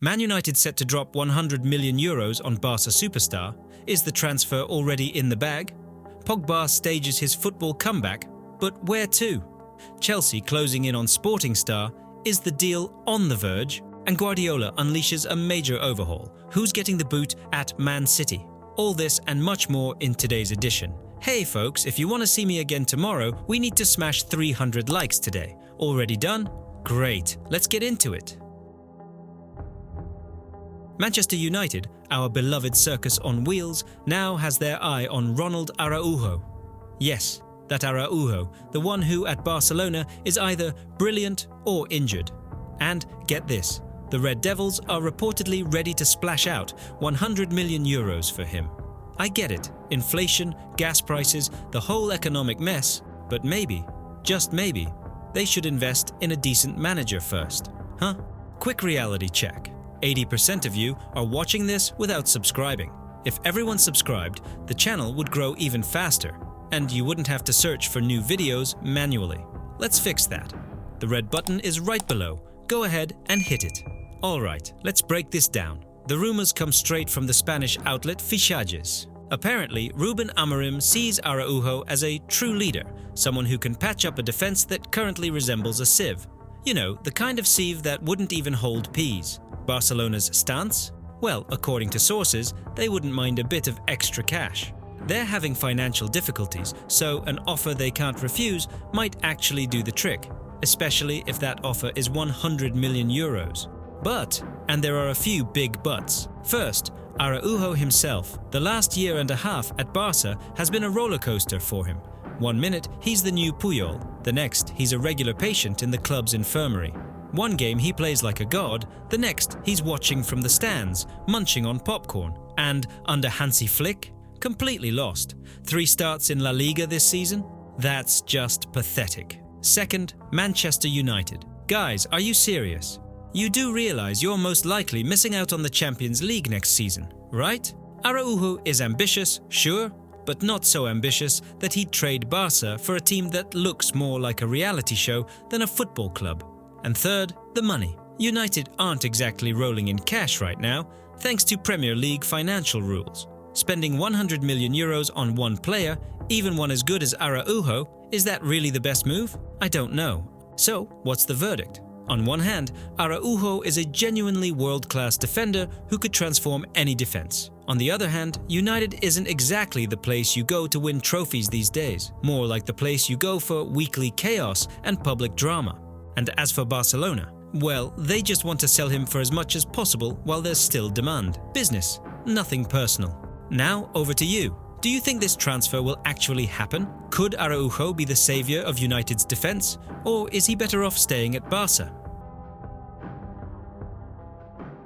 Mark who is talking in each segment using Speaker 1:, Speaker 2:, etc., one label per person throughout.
Speaker 1: Man United set to drop €100 million on Barça superstar. Is the transfer already in the bag? Pogba stages his football comeback, but where to? Chelsea closing in on Sporting star. Is the deal on the verge? And Guardiola unleashes a major overhaul. Who's getting the boot at Man City? All this and much more in today's edition. Hey folks, if you want to see me again tomorrow, we need to smash 300 likes today. Already done? Great, let's get into it. Manchester United, our beloved circus on wheels, now has their eye on Ronald Araújo. Yes, that Araújo, the one who at Barcelona is either brilliant or injured. And get this, the Red Devils are reportedly ready to splash out €100 million for him. I get it, inflation, gas prices, the whole economic mess, but maybe, just maybe, they should invest in a decent manager first. Huh? Quick reality check. 80% of you are watching this without subscribing. If everyone subscribed, the channel would grow even faster, and you wouldn't have to search for new videos manually. Let's fix that. The red button is right below. Go ahead and hit it. Alright, let's break this down. The rumors come straight from the Spanish outlet Fichajes. Apparently, Ruben Amorim sees Araújo as a true leader, someone who can patch up a defense that currently resembles a sieve. You know, the kind of sieve that wouldn't even hold peas. Barcelona's stance? Well, according to sources, they wouldn't mind a bit of extra cash. They're having financial difficulties, so an offer they can't refuse might actually do the trick, especially if that offer is €100 million. But, and there are a few big buts. First, Araújo himself. The last year and a half at Barça has been a roller coaster for him. 1 minute, he's the new Puyol. The next, he's a regular patient in the club's infirmary. One game he plays like a god, the next he's watching from the stands, munching on popcorn. And under Hansi Flick, completely lost. 3 starts in La Liga this season? That's just pathetic. Second, Manchester United. Guys, are you serious? You do realize you're most likely missing out on the Champions League next season, right? Araújo is ambitious, sure, but not so ambitious that he'd trade Barça for a team that looks more like a reality show than a football club. And third, the money. United aren't exactly rolling in cash right now, thanks to Premier League financial rules. Spending €100 million on one player, even one as good as Araújo, is that really the best move? I don't know. So, what's the verdict? On one hand, Araújo is a genuinely world-class defender who could transform any defense. On the other hand, United isn't exactly the place you go to win trophies these days, more like the place you go for weekly chaos and public drama. And as for Barcelona, well, they just want to sell him for as much as possible while there's still demand. Business, nothing personal. Now, over to you. Do you think this transfer will actually happen? Could Araújo be the savior of United's defense, or is he better off staying at Barça?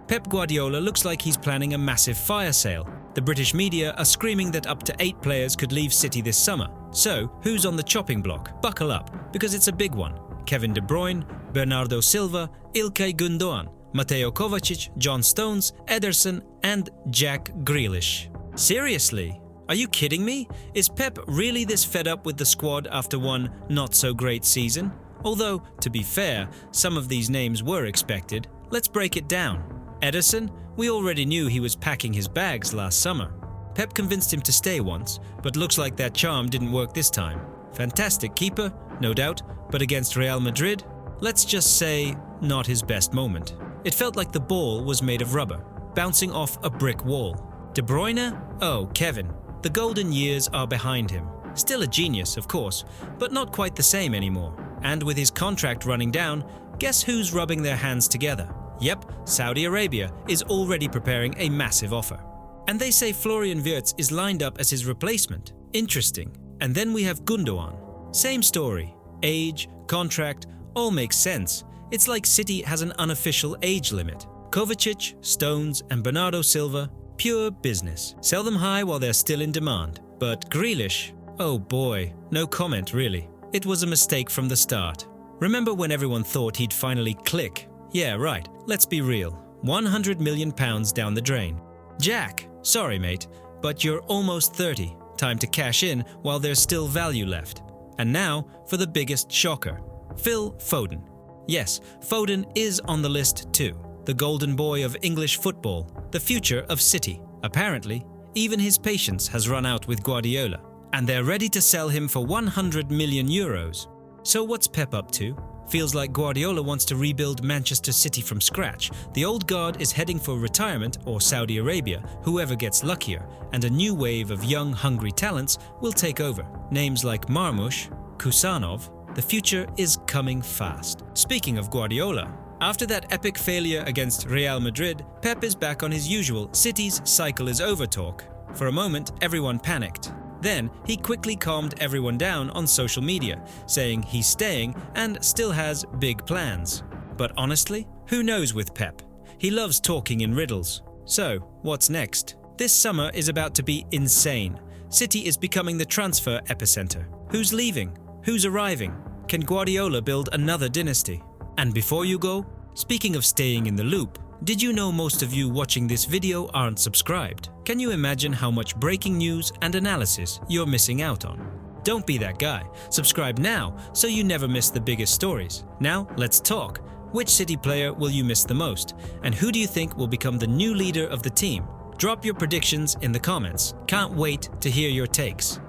Speaker 1: Pep Guardiola looks like he's planning a massive fire sale. The British media are screaming that up to 8 players could leave City this summer. So, who's on the chopping block? Buckle up, because it's a big one. Kevin De Bruyne, Bernardo Silva, Ilkay Gundogan, Mateo Kovacic, John Stones, Ederson, and Jack Grealish. Seriously? Are you kidding me? Is Pep really this fed up with the squad after one not-so-great season? Although, to be fair, some of these names were expected. Let's break it down. Ederson? We already knew he was packing his bags last summer. Pep convinced him to stay once, but looks like that charm didn't work this time. Fantastic keeper, no doubt, but against Real Madrid? Let's just say, not his best moment. It felt like the ball was made of rubber, bouncing off a brick wall. De Bruyne? Oh, Kevin. The golden years are behind him. Still a genius, of course, but not quite the same anymore. And with his contract running down, guess who's rubbing their hands together? Yep, Saudi Arabia is already preparing a massive offer. And they say Florian Wirtz is lined up as his replacement. Interesting. And then we have Gundogan. Same story. Age, contract, all makes sense. It's like City has an unofficial age limit. Kovacic, Stones, and Bernardo Silva, pure business. Sell them high while they're still in demand. But Grealish? Oh boy, no comment really. It was a mistake from the start. Remember when everyone thought he'd finally click? Yeah, right, let's be real. £100 million down the drain. Jack, sorry mate, but you're almost 30. Time to cash in while there's still value left. And now for the biggest shocker. Phil Foden. Yes, Foden is on the list too. the golden boy of English football, the future of City. Apparently, even his patience has run out with Guardiola, and they're ready to sell him for 100 million euros. So what's Pep up to? Feels like Guardiola wants to rebuild Manchester City from scratch. The old guard is heading for retirement or Saudi Arabia, whoever gets luckier, and a new wave of young, hungry talents will take over. Names like Marmoush, Kusanov, the future is coming fast. Speaking of Guardiola, after that epic failure against Real Madrid, Pep is back on his usual City's cycle is over talk. For a moment, everyone panicked. Then, he quickly calmed everyone down on social media, saying he's staying and still has big plans. But honestly, who knows with Pep? He loves talking in riddles. So, what's next? This summer is about to be insane. City is becoming the transfer epicenter. Who's leaving? Who's arriving? Can Guardiola build another dynasty? And before you go, speaking of staying in the loop, did you know most of you watching this video aren't subscribed? Can you imagine how much breaking news and analysis you're missing out on? Don't be that guy. Subscribe now so you never miss the biggest stories. Now, let's talk. Which City player will you miss the most? And who do you think will become the new leader of the team? Drop your predictions in the comments. Can't wait to hear your takes.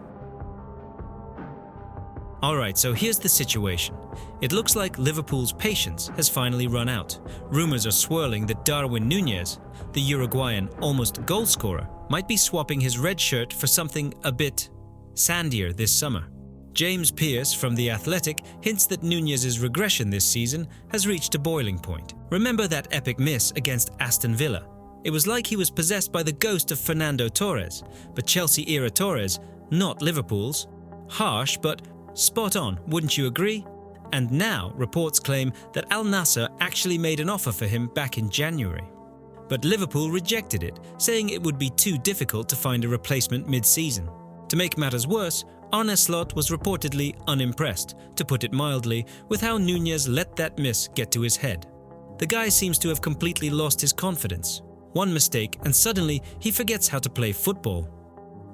Speaker 1: Alright, so here's the situation. It looks like Liverpool's patience has finally run out. Rumours are swirling that Darwin Núñez, the Uruguayan almost goal scorer, might be swapping his red shirt for something a bit sandier this summer. James Pearce from The Athletic hints that Núñez's regression this season has reached a boiling point. Remember that epic miss against Aston Villa? It was like he was possessed by the ghost of Fernando Torres, but Chelsea-era Torres, not Liverpool's. Harsh, but spot on, wouldn't you agree? And now reports claim that Al Nassr actually made an offer for him back in January. But Liverpool rejected it, saying it would be too difficult to find a replacement mid-season. To make matters worse, Arne Slot was reportedly unimpressed, to put it mildly, with how Núñez let that miss get to his head. The guy seems to have completely lost his confidence. One mistake and suddenly he forgets how to play football.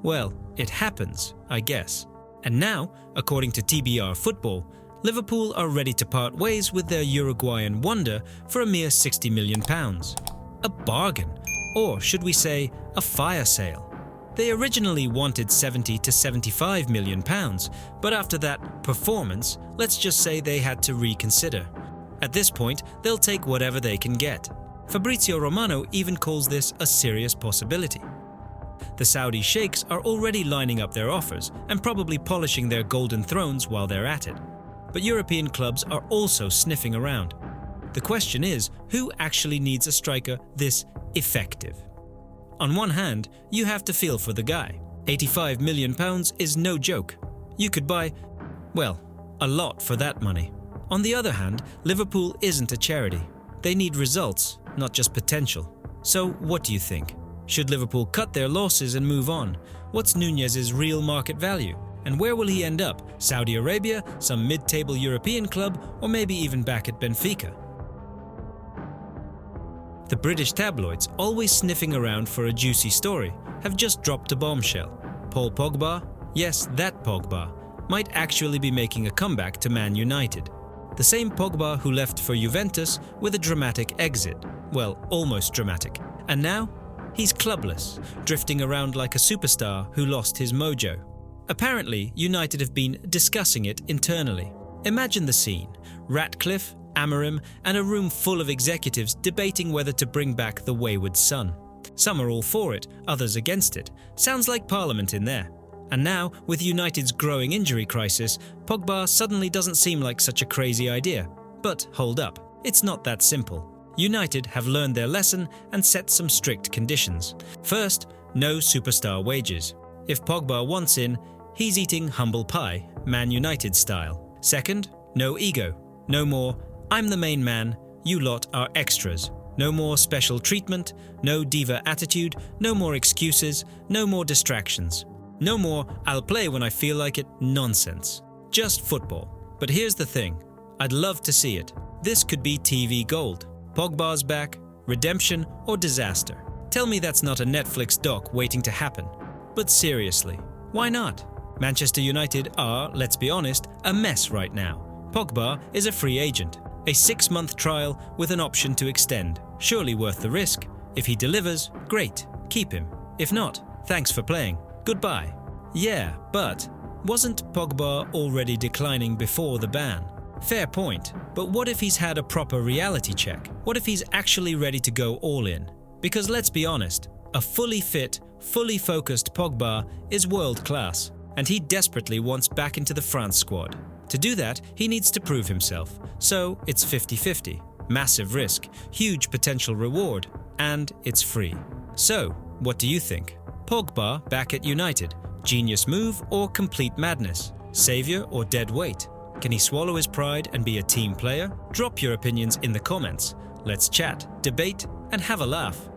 Speaker 1: Well, it happens, I guess. And now, according to TBR Football, Liverpool are ready to part ways with their Uruguayan wonder for a mere £60 million. A bargain, or should we say, a fire sale. They originally wanted £70 to £75 million, but after that performance, let's just say they had to reconsider. At this point, they'll take whatever they can get. Fabrizio Romano even calls this a serious possibility. The Saudi sheikhs are already lining up their offers and probably polishing their golden thrones while they're at it. But European clubs are also sniffing around. The question is, who actually needs a striker this effective? On one hand, you have to feel for the guy. £85 million is no joke. You could buy, well, a lot for that money. On the other hand, Liverpool isn't a charity. They need results, not just potential. So what do you think? Should Liverpool cut their losses and move on? What's Núñez's real market value? And where will he end up? Saudi Arabia, some mid-table European club, or maybe even back at Benfica? The British tabloids, always sniffing around for a juicy story, have just dropped a bombshell. Paul Pogba, yes, that Pogba, might actually be making a comeback to Man United. The same Pogba who left for Juventus with a dramatic exit. Well, almost dramatic. And now, he's clubless, drifting around like a superstar who lost his mojo. Apparently, United have been discussing it internally. Imagine the scene: Ratcliffe, Amorim, and a room full of executives debating whether to bring back the wayward son. Some are all for it, others against it. Sounds like Parliament in there. And now, with United's growing injury crisis, Pogba suddenly doesn't seem like such a crazy idea. But hold up, it's not that simple. United have learned their lesson and set some strict conditions. First, no superstar wages. If Pogba wants in, he's eating humble pie, Man United style. Second, no ego. No more, I'm the main man, you lot are extras. No more special treatment, no diva attitude, no more excuses, no more distractions. No more, I'll play when I feel like it nonsense. Just football. But here's the thing, I'd love to see it. This could be TV gold. Pogba's back, redemption or disaster. Tell me that's not a Netflix doc waiting to happen. But seriously, why not? Manchester United are, let's be honest, a mess right now. Pogba is a free agent, a 6-month trial with an option to extend. Surely worth the risk. If he delivers, great, keep him. If not, thanks for playing. Goodbye. Yeah, but wasn't Pogba already declining before the ban? Fair point, but what if he's had a proper reality check? What if he's actually ready to go all in? Because let's be honest, a fully fit, fully focused Pogba is world class, and he desperately wants back into the France squad. To do that, he needs to prove himself, so it's 50-50. Massive risk, huge potential reward, and it's free. So, what do you think? Pogba back at United, genius move or complete madness? Savior or dead weight? Can he swallow his pride and be a team player? Drop your opinions in the comments. Let's chat, debate, and have a laugh.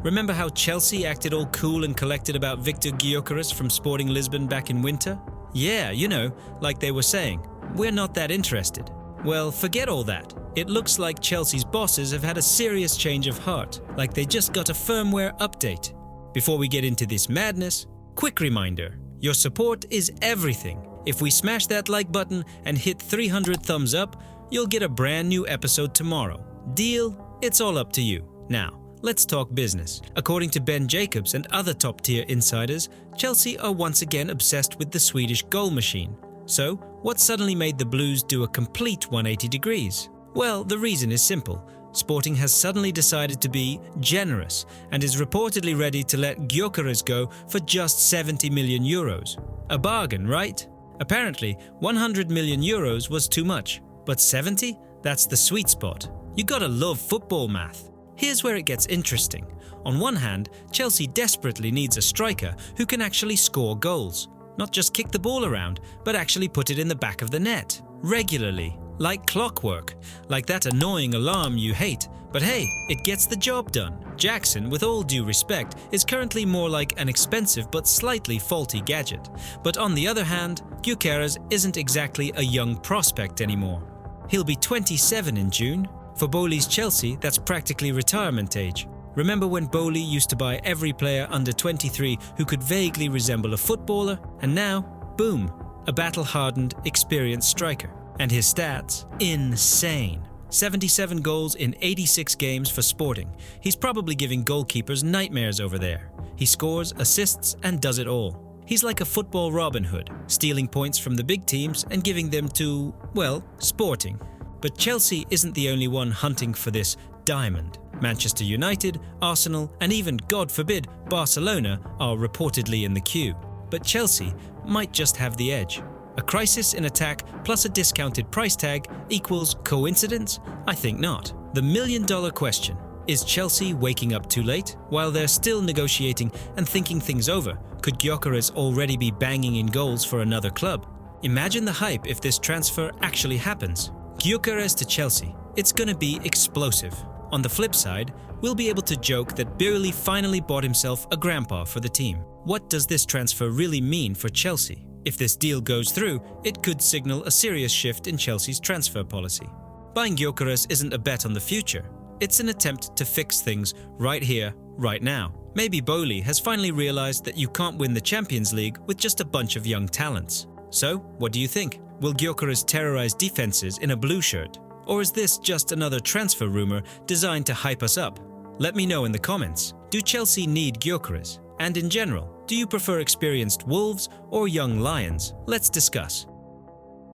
Speaker 1: Remember how Chelsea acted all cool and collected about Viktor Gyökeres from Sporting Lisbon back in winter? Yeah, you know, like they were saying, we're not that interested. Well, forget all that. It looks like Chelsea's bosses have had a serious change of heart, like they just got a firmware update. Before we get into this madness, quick reminder, your support is everything. If we smash that like button and hit 300 thumbs up, you'll get a brand new episode tomorrow. Deal? It's all up to you. Now, let's talk business. According to Ben Jacobs and other top-tier insiders, Chelsea are once again obsessed with the Swedish goal machine. So, what suddenly made the Blues do a complete 180 degrees? Well, the reason is simple. Sporting has suddenly decided to be generous and is reportedly ready to let Gyökeres go for just 70 million euros. A bargain, right? Apparently, 100 million euros was too much, but 70? That's the sweet spot. You gotta love football math. Here's where it gets interesting. On one hand, Chelsea desperately needs a striker who can actually score goals. Not just kick the ball around, but actually put it in the back of the net. Regularly. Like clockwork. Like that annoying alarm you hate. But hey, it gets the job done. Jackson, with all due respect, is currently more like an expensive but slightly faulty gadget. But on the other hand, Gyökeres isn't exactly a young prospect anymore. He'll be 27 in June. For Bowley's Chelsea, that's practically retirement age. Remember when Bowley used to buy every player under 23 who could vaguely resemble a footballer? And now, boom, a battle-hardened, experienced striker. And his stats? Insane. 77 goals in 86 games for Sporting. He's probably giving goalkeepers nightmares over there. He scores, assists, and does it all. He's like a football Robin Hood, stealing points from the big teams and giving them to, well, Sporting. But Chelsea isn't the only one hunting for this diamond. Manchester United, Arsenal, and even, God forbid, Barcelona are reportedly in the queue. But Chelsea might just have the edge. A crisis in attack plus a discounted price tag equals coincidence? I think not. The million-dollar question, is Chelsea waking up too late? While they're still negotiating and thinking things over, could Gyökeres already be banging in goals for another club? Imagine the hype if this transfer actually happens. Gyökeres to Chelsea. It's gonna be explosive. On the flip side, we'll be able to joke that Bowley finally bought himself a grandpa for the team. What does this transfer really mean for Chelsea? If this deal goes through, it could signal a serious shift in Chelsea's transfer policy. Buying Gyökeres isn't a bet on the future. It's an attempt to fix things right here, right now. Maybe Bowley has finally realized that you can't win the Champions League with just a bunch of young talents. So, what do you think? Will Gyökeres terrorize defenses in a blue shirt? Or is this just another transfer rumor designed to hype us up? Let me know in the comments. Do Chelsea need Gyökeres? And in general, do you prefer experienced Wolves or young Lions? Let's discuss.